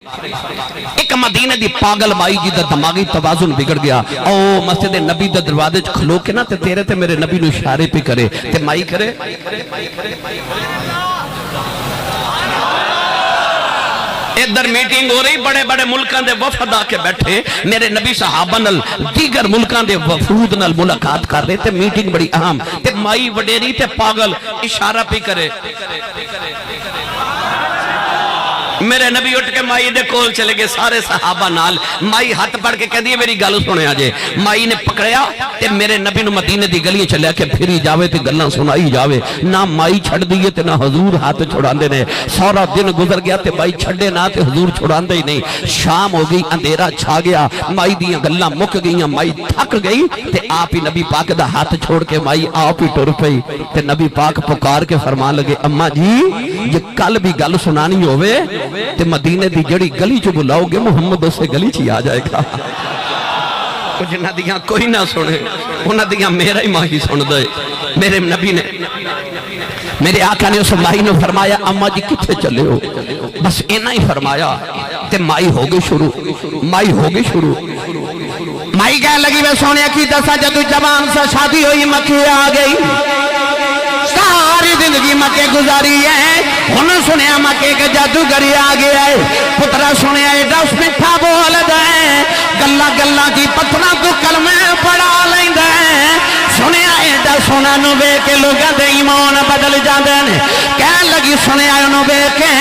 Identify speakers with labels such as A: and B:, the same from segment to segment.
A: ایک مدینے دی پاگل بائی جی دا دماغی توازن بگڑ گیا او مسجد نبی دا دروازے کھلو کے نا تے تیرے تے میرے نبی نو اشارے پہ کرے تے مائی کرے ادھر میٹنگ ہو رہی بڑے بڑے ملکان دے وفد آ کے بیٹھے میرے نبی صحابہ نال دیگر ملکان دے وفود نال ملاقات کر رہے تے میٹنگ بڑی اہم تے مائی وڈیری تے پاگل اشارہ پہ کرے میرے نبی اٹھ کے مائی دے کول چلے گئے سارے صحابہ نال مائی ہاتھ پڑھ کے کہہ دیئے میری گل سنے آجے مائی نے پکڑیا تے میرے نبی نو مدینے دی گلیاں چلے کے پھری جاوے تے گلاں سنائی جاوے نہ مائی چھڑ دیئے تے نہ حضور ہاتھ چھڑان دے نے سورا دن گزر گیا تے مائی چھڑے نہ تے حضور چھڑان دے ہی نہیں شام ہو گئی اندھیرا چھا گیا مائی دیاں گلاں مک گئیاں مائی تھک گئی تے آپ ہی نبی پاک دا ہاتھ چھوڑ کے مائی آپ ہی ٹر پئی تے نبی پاک پکار کے فرمان لگے اماں جی یہ کل بھی گل سنانی ہوئے تے مدینے دی جڑی گلی چو بلاؤ گے محمد اسے گلی چی آ جائے گا کچھ نہ دیاں کوئی نہ سنے انہ دیاں میرا ہی ماہی سن دے میرے نبی نے میرے آقا نے اس ماہی نے فرمایا اماں جی کتھے چلے ہو بس اینا ہی فرمایا تے مائی ہوگی شروع مائی ہوگی شروع مائی کہہ لگی میں سونے کی دسا جدو جوان سے شادی ہوئی مکہ آ گئی ساری زندگی مکے گزاری ہے انہوں سنیا مکے کے جادوگری آگے آئے پترہ سنیا ایڈاس مٹھا بول دائیں گلہ گلہ کی پتنا تو کلمہ پڑا لیں دائیں سنیا ایڈا سونا نو بے کے لوگاں دے ایمان بدل جاندیں کہن لگی سنیا نو بے کے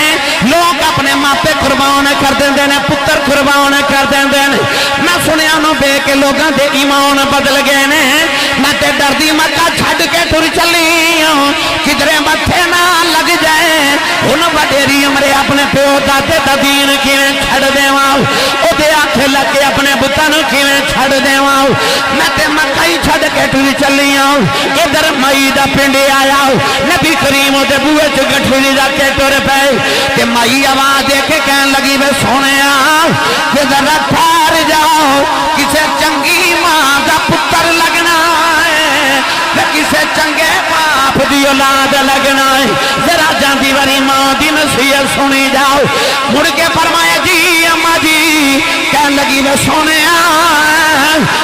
A: لوگ اپنے ماں پہ قربان کر دیں پتر قربان کر دیں میں سنیا نو بے کے لوگاں دے ایمان بدل گئے میں تے دردی مکہ چھڑ کے ٹر چلی کدرے متھے نہ لگ جائے ان وڈیری عمرے اپنے پیو دادے دا دین کیویں چھڑ دیواں او دے آنکھیں لگ کے اپنے بتاں کیویں چھڑ دیواں میں تے مکہ ہی چھڑ کے ٹر چلی ادھر مائی دا پنڈ آیا نبی کریم دے بوئے چ گٹھڑی رکھ کے ٹر پئے تے مائی آواز دے کے کہن لگی وے سونیا کہ ذرا ٹھہر جاؤ کسے چنگی ماں دا پتر لگنا ہے کسے چنگے باپ دی اولاد لگنا ہے ذرا جاندی وری ماں دی نصیحت سنی جاؤ مڑ کے فرمایا جی اماں جی کہن لگی وے سونیا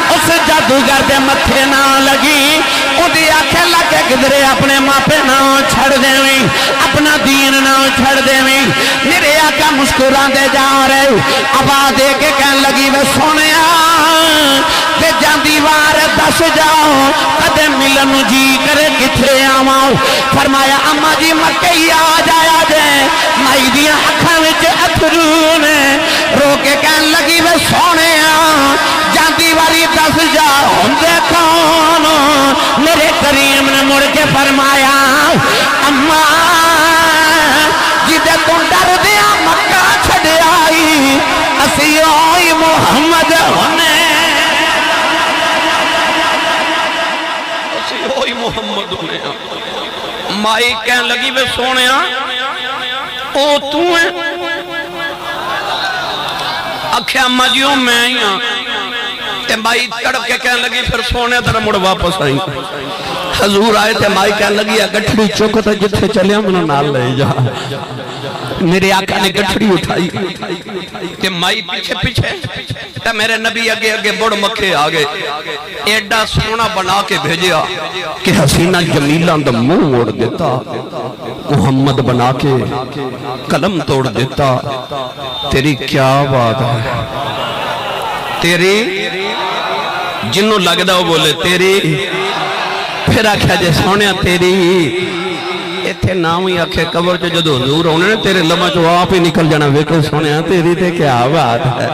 A: اس جادوگر دے متھے نہ لگی اُدھی آنکھیں لگ کے گزرے اپنے ماں پہ نہ چھڑ دیویں اپنا دین نہ چھڑ دیویں میرے آقا مسکران دے جا رہے آواز دے کے کہن لگی وے سونیا تے جاندی وار دس جاؤ کدے ملن جی کرے کتھے آواں فرمایا اماں جی مکے ہی آ جایا جے مائی دیاں اکھاں وچ اتھرو نے رو کے کہن لگی وے سونیا جاندی واری دس جاؤ ہوندے کون میرے کریم نے مڑ کے فرمایا اماں جدے تو ڈر دیا مکہ چھڑ آئی اسی ہوئی محمد ہونے اسی ہوئی محمد ہونے مائی کہن لگی وے سونیا او تو ہیں اکھے اماں جیوں میں ہی ہاں تے مائی تڑپ کے کہن لگی پھر سونے تر مڑ واپس آئی حضور آئے تے مائی کہن لگی گٹھڑی چوکتا جتھے چلے ہم نال لے جا میرے آقا نے گٹھڑی اٹھائی تے مائی پیچھے پیچھے تے میرے نبی اگے اگے بڑ مکے آگے ایڈا سونا بنا کے بھیجیا کہ حسینہ جمیلہ دا منہ موڑ دیتا محمد بنا کے قلم توڑ دیتا تیری کیا بات ہے تیری جنوں لگدا ہو بولے تیری پھر آکھا جے سونیا تیری ایتھے نام ہی آکھے قبر جو جدو حضور ہونے نے تیرے لمحہ جو آپ ہی نکل جانا ویکھو سونیا تیری تے کیا بات ہے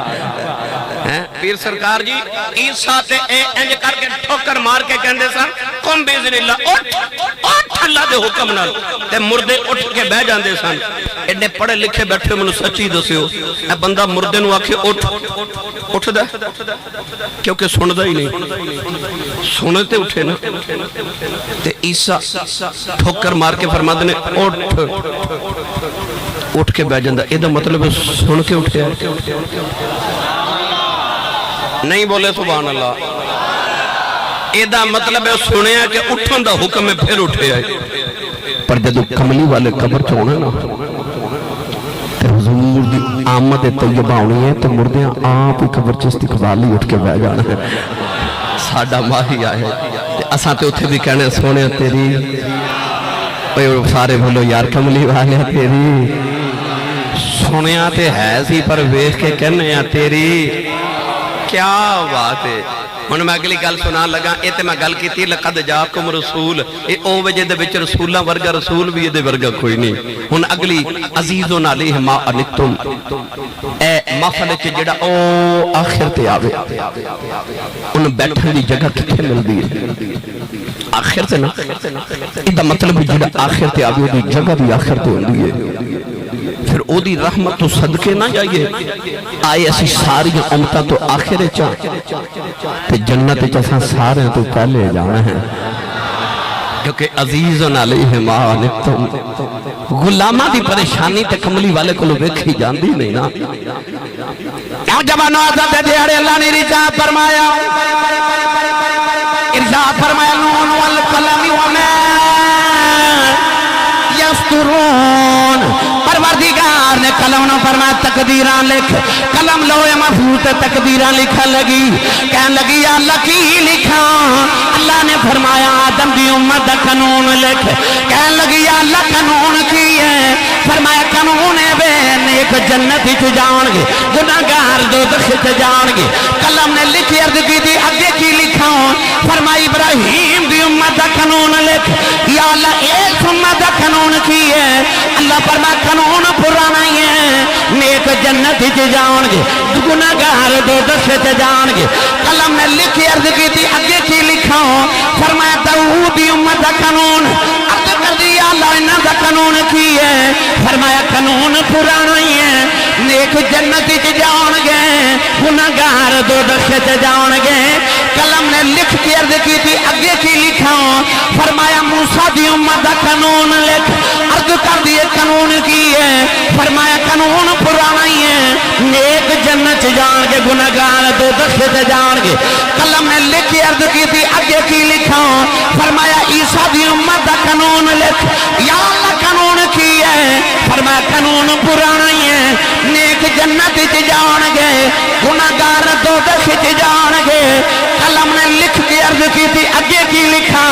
A: پیر سرکار جی عیسیٰ تے انج کر کے ٹھوکر مار کے کہندے سن قم باذن اللہ اٹھ اللہ دے حکم نال تے مردے اٹھ کے بہ جاندے سن ایڈے پڑھے لکھے بیٹھے منو سچی دسیو اے بندہ مردے نو آکھے اٹھ دا کیونکہ سندا ہی نہیں سنتے اٹھے نا تے عیسیٰ ٹھوکر مار کے فرماندے نے اٹھ کے بہ جاندا اے دا مطلب سن کے اٹھیا نہیں بولے سبحان اللہ ایدہ مطلب ہے سنے ہیں کہ اٹھن دا حکم ہے پھر اٹھے آئے پر جدو کملی والے قبر چونے نا حضور دی آمد طیبہ ہونی ہے تو مردیاں آپ ہی قبر چ استقبال ہی اٹھ کے بہ جانا ہے ساڈا ماہی آئے اساں تے اتھے بھی کہنے سونے تیری سارے بولو یار کملی والے تیری سنیا تے ہے سی پر ویکھ کے کہنے تیری کیا بات ہے ہن میں اگلی گل سنا لگا اے تے میں گل کیتی لقد جاکم رسول اے او وجہ دے وچ رسولاں ورگا رسول بھی دے ورگا کوئی نہیں ہن اگلی عزیزن علیہ ما انتم اے محفل وچ جڑا او آخر تے آوے ان بیٹھن دی جگہ کتھے ملدی ہے آخر تے نا ادا مطلب جڑا آخر تے آوے دی جگہ بھی آخر تے ہوندی ہے پھر او دی رحمت تو صدقے نہ جائیے آئے اسی ساری امتہ تو آخر چاہ تے جنت چاہ سارے تو پہلے جانا ہے کیونکہ عزیزن علیہ ما عنتم غلامہ دی پریشانی تے کملی والے کو لو ویکھی جاندی نہیں نا کیوں جبانو آزاد دیارے اللہ نے ارشاد فرمایا نون والقلم وما یسطرون پروردگار نے قلم نہ فرمایا تقدیران لکھ قلم لوح محفوظ تقدیران لکھا لگی کہنے لگی یا اللہ کی لکھا اللہ نے فرمایا آدم دی امت دا قانون لکھ کہنے لگی یا اللہ قانون کی ہے فرمایا قانون ہے بے نیک جنت چ جان گے گناہگار دوزخ چ جان گے قلم نے لکھی عرض کی دی اگے کی لکھا فرمایا ابراہیم دی امت دا قانون لکھ یا اللہ ایک امت دا قانون کی ہے اللہ فرمایا قانون پرانا ہی ہے نیک جنت چ جان گے گناہگار دوزخ چ جان گے قلم نے لکھی عرض کی دی اگے کی لکھا فرمایا داؤد دی امت دا قانون عرض کر دی یا اللہ انہاں دا قانون کی ہے فرمایا قانون پرانا ہی ہے نیک جنت چ جان گے گناہگار دوزخ چ جان گے قلم نے لکھ کے عرض کی تھی اگے کی لکھا فرمایا موسیٰ دی امت دا قانون لکھ عرض کر دیے قانون کی ہے فرمایا قانون پرانا ہی ہے نیک جنت چ جان گے گناہگار دوزخ چ جان گے قلم نے لکھ کے عرض کی تھی اگے کی لکھا فرمایا عیسیٰ دی امت دا قانون لکھ یا اللہ قانون کی ہے فرمایا قانون پرانا ہی ہے نیک جنت چ جان گے گناہگار دوزخ چ جان گے قلم نے لکھ کے عرض کی تھی اگے کی لکھا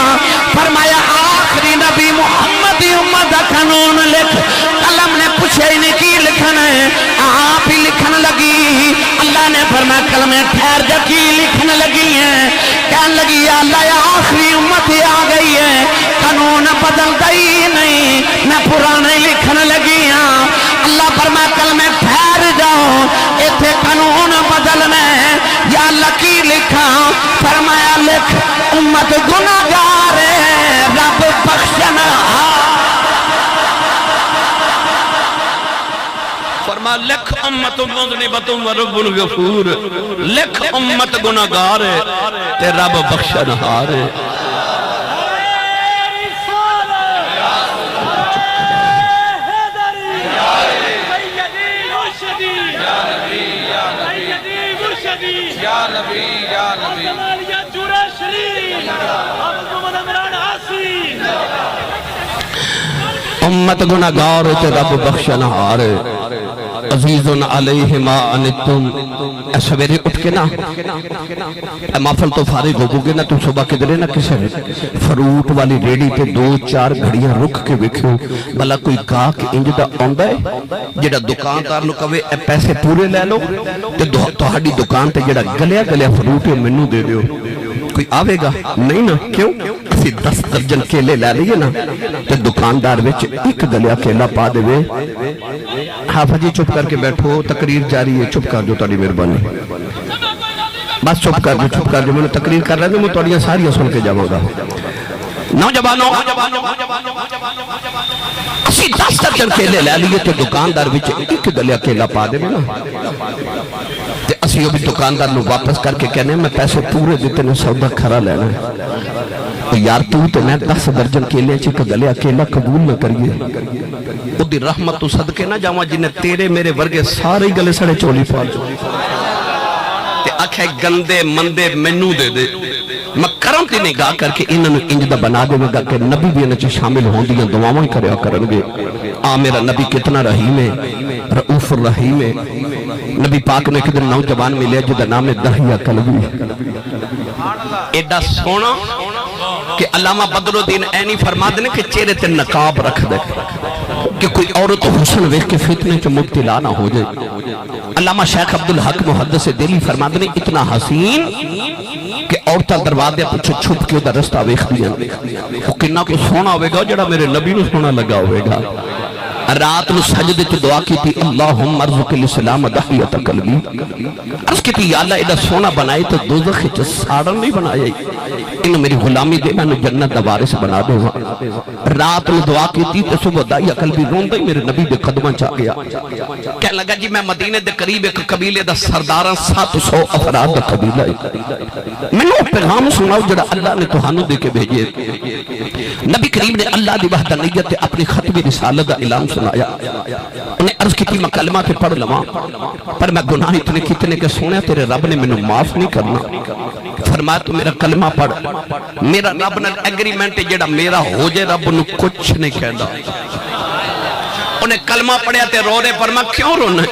A: فرمایا آخری نبی محمد دی امت دا قانون لکھ قلم نے پوچھے انہیں کی لکھنا ہے آپ ہی لکھن لگی اللہ نے فرمایا قلم ٹھہر جا کی لکھن لگی ہیں کہنے لگی یا اللہ آخری امت آ گئی ہے قانون بدلتا ہی نہیں میں پرانے لکھن لگی ہاں اللہ فرمایا قلم ٹھہر جاؤ ایتھے قانون بدلنا ہے یا اللہ کی لکھا فرمایا لکھ امت گناہگار ہے رب بخشنا فرمایا لکھ امت مذنبۃ ورب غفور لکھ امت گناہگار ہے تے رب بخشنہار ہے
B: یا نبی یا نبی
A: امت گناہگار تے رب بخشنہار عزیزن علیہ ما عنتم سویرے اٹھ کے نا محفل تو فارغ ہو گے نا تم صبح کدھرے نا کسے فروٹ والی ریڈی تے 2-4 گھڑیاں رک کے وکھو بھلا کوئی گاہک انج دا آندا ہے جڑا دکاندار نو کہے اے پیسے پورے لے لو تے تہاڈی دکان تے جڑا گلیا گلیا فروٹ ہے مینوں دے دیو کوئی آوے گا نہیں نا کیوں اسی 10 درجن کیلے لے لیے نا تے دکاندار وچ ایک گلیا کیلا پا دے حافظ جی چپ کر کے بیٹھو تقریر جاری ہے چپ کر جو تاری مہربانی بس چپ کر جو میں نے تقریر کر رہا ہوں میں تھوڑیاں ساریاں سن کے جاؤں گا نوجوانوں اسی 10 درجن کیلے لے لیے تے دکاندار وچ ایک گلیا کیلا پا دے نا تے اسی وہ بھی دکاندار نو واپس کر کے کہنے میں پیسے پورے دیتے نے سودا کھرا لینا ہے یار تو میں 10 درجن کیلے چک گلیا کیلا قبول نہ کریے او دی رحمت تو صدقے نہ جاواں جنہیں تیرے میرے ورگے سارے گلے سڑے چولی پال تے آکھے گندے مندے مینوں دے دے میں کرم دی نگاہ کر کے انہوں انج دا بنا دے گا کہ نبی بھی انہوں شامل ہوں دیاں دعاواں کریا کرن گے میرا نبی کتنا رحیم ہے رؤوف الرحیم ہے نبی پاک نے کدھر نوجوان ملے جدا نام ہے دہیا قلبی ایڈا سونا کہ علامہ بدر الدین عینی فرما دے کہ چہرے تے نقاب رکھ دے کہ کوئی عورت حسن ویکھ کے فتنے چ مبتلا نہ ہو جائے علامہ شیخ عبدالحق محدث دہلوی فرما دے اتنا حسین کہ عورتاں دروازے پچھے چھپ کے دا رستہ ویکھ دیاں وہ کنا کو سونا ہوئے گا جڑا میرے نبی نو سونا لگا ہوئے گا رات نو سجدے تو دعا کی تھی اللہم ارزق الاسلام دحیت قلبی عرض کی تھی یا اللہ ایڈا سونا بنائے تو دوزخ چا ساڑن نہیں بنائے انہوں میری غلامی دے میں نے جنت دا وارث بنا دو رات نو دعا کی تھی تو صبح دحیت قلبی رون دائی میرے نبی دے قدمہ چاہ گیا کہنے لگا جی میں مدینے دے قریب ایک قبیلے دا سرداراں 700 افراد دا قبیلہ میں نے پیغام سناؤ جڑا اللہ نے توہانو دے کے بھیجے نبی کریم نے اللہ دی وحدانیت اپنی ختم رسالت دا اعلان سنایا انہیں عرض کی تھی میں کلمہ کے پڑھ لواں پر میں گناہ اتنے کتنے کے سونے تیرے رب نے میں معاف نہیں کرنا فرمایا تو میرا کلمہ پڑھ میرا رب نے ایگریمنٹ جڑا میرا ہو جائے رب نے کچھ نہیں کہنا انہیں کلمہ پڑھیا تے رو رہے فرمایا کیوں رونا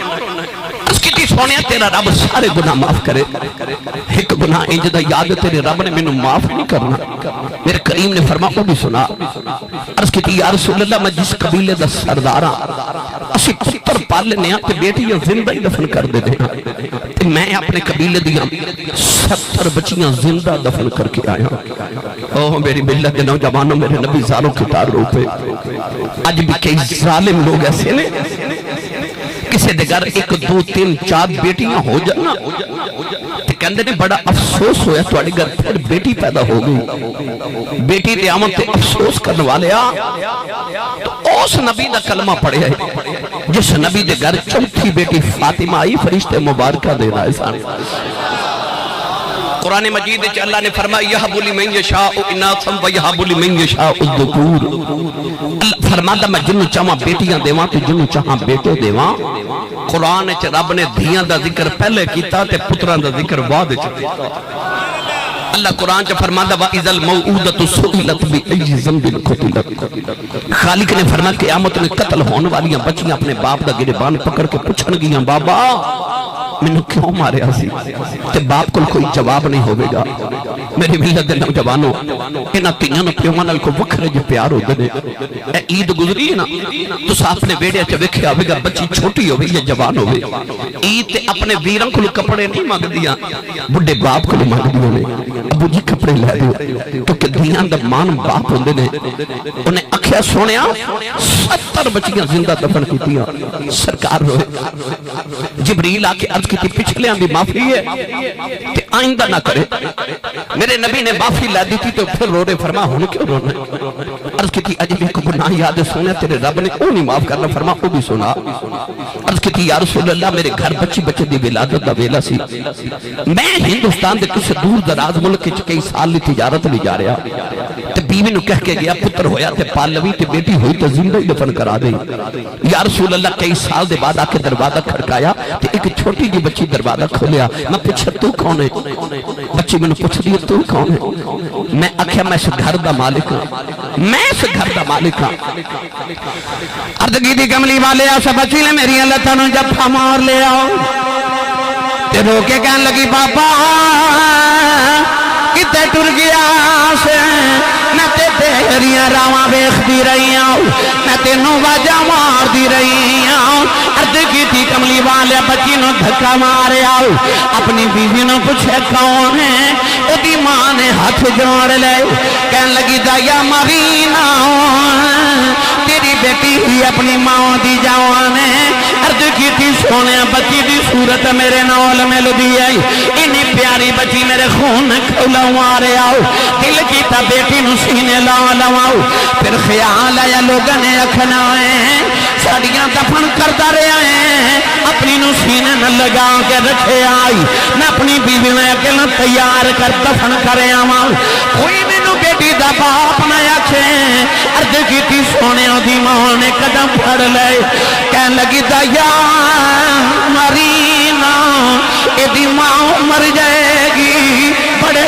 A: اس کی تھی سونے تیرا رب سارے گناہ معاف کرے ایک گناہ انجدہ یاد تیرے رب نے میں معاف نہیں کرنا میرے کریم نے فرمایا وہ بھی سنا عرض کی تھی یا رسول اللہ میں جس قبیلے دا سرداراں اسی پتر پال لینے آتے بیٹیاں زندہ ہی دفن کر دے دیں میں اپنے قبیلے دیا 70 بچیاں زندہ دفن کر کے آیا اوہ میری ملت دے نوجوانوں میرے نبی زاروں کی تار روپے آج بھی کئی ظالم لوگ ایسے نے کسی دے گھر 1 2 3 4 بیٹیاں ہو جانا تے کہندے نے بڑا افسوس ہویا تواڈے گھر پھر بیٹی پیدا ہو گئی بیٹی دے آمد تے افسوس کرنے والے تو اس نبی دا کلمہ پڑھے جس نبی دے گھر چوتھی بیٹی فاطمہ آئی فرشتے مبارکہ دے رہا ہے سانے قرآن مجید چ اللہ نے فرمایا یہب لمن یشاء اناثا ویہب لمن یشاء الذکور اللہ فرماتا میں جنوں چاہاں بیٹیاں دیواں تو جنوں چاہاں بیٹے دیواں قرآن چ رب نے دھیاں دا ذکر پہلے کیتا تے پتران دا ذکر بعد چ کیتا اللہ قرآن چ فرماتا وَإِذَا الْمَوْعُودَةُ سُئِلَتْ بِأَيِّ ذَنبٍ قُتِلَتْ خالق نے فرمایا قیامت میں قتل ہونے والیاں بچیاں اپنے باپ دا گریبان پکڑ کے پوچھن گیاں بابا میں کیوں مارے آسی تے باپ کو کوئی جواب نہیں ہوئے گا میری ملت دے نوجوانوں انہاں تیاں نو پیواں نال کو وکھرے جو پیار ہوندے نے اے عید گزری ہے نا تو اپنے بیڑے چ ویکھیا ہوے گا بچی چھوٹی ہوے یا جوان ہوے عید تے اپنے ویراں کو کپڑے نہیں منگدیاں بڈھے باپ کو منگدیاں نے ابو جی کپڑے لے دیو کیونکہ دنیا دا مان باپ ہوندے نے انہیں اکھیا سونیا 70 بچیاں زندہ دفن کیتیاں سرکار روئے جبریل آ کے عرض کی پچھلے بھی معافی ہے کہ آئندہ نہ کرے میرے نبی نے معافی لا دی تھی تو پھر رو رہے فرما ہونے کیوں رونا عرض کی تھی عجیب ایک گناہ یاد سونا تیرے رب نے او نہیں معاف کرنا فرما او بھی سنا عرض کی تھی یا رسول اللہ میرے گھر بچے دی ولادت دا ویلا سی میں ہندوستان دے کسی دور دراز ملک کئی سال لی تجارت لی جا رہا تے بیوی نو کہہ کے گیا پتر ہویا تے پالوی تے بیٹی ہوئی تے زندہ ہی دفن کرا دے یا رسول اللہ کئی سال دے بعد آ کے دروازہ کھڑکایا تے ایک چھوٹی جی بچی دروازہ کھولیا میں پوچھا تو کون ہے بچی میں نے پوچھ دیا تو کون ہے میں آکھیا میں اس گھر دا مالک ہوں میں اس گھر دا مالک ہوں عرض کی تھی کملی والے ایسا بچی نے میری اللہ تعالیٰ جب پھامار لے آؤ تے رو کے کہنے لگی بابا کتے ٹر گیا سے میں تے تیریاں راواں ویکھدی رہی ہوں میں تینوں واجا مار دی رہی ہوں عرض کی تھی کملی والے بچی نو دھکا مارے آؤ اپنی بیوی نو پوچھے کون ہے او دی ماں نے ہاتھ جوڑ لے کہنے لگی دایا مرینا تیری بیٹی ہی اپنی ماں دی جوان ہے عرض کی تھی سونے بچی دی صورت میرے نال میں لدی آئی انی پیاری بچی میرے خون کھولا مارے آؤ دل کی تا بیٹی نو سینے لا لواؤ پھر خیال آیا لوگوں نے اکھنا ہے ساڑیاں دفن کرتا رہے ہیں اپنی نو سینے نہ لگا کے رکھے آئی میں اپنی بیوی میں اکیلا تیار کر دفن کرے آواں کوئی مینوں بیٹی دا باپ نہ آکھے عرض کی تھی سونے دی ماں نے قدم پھڑ لے کہنے لگی دایا مرینا اے دی ماں مر جائے گی بڑے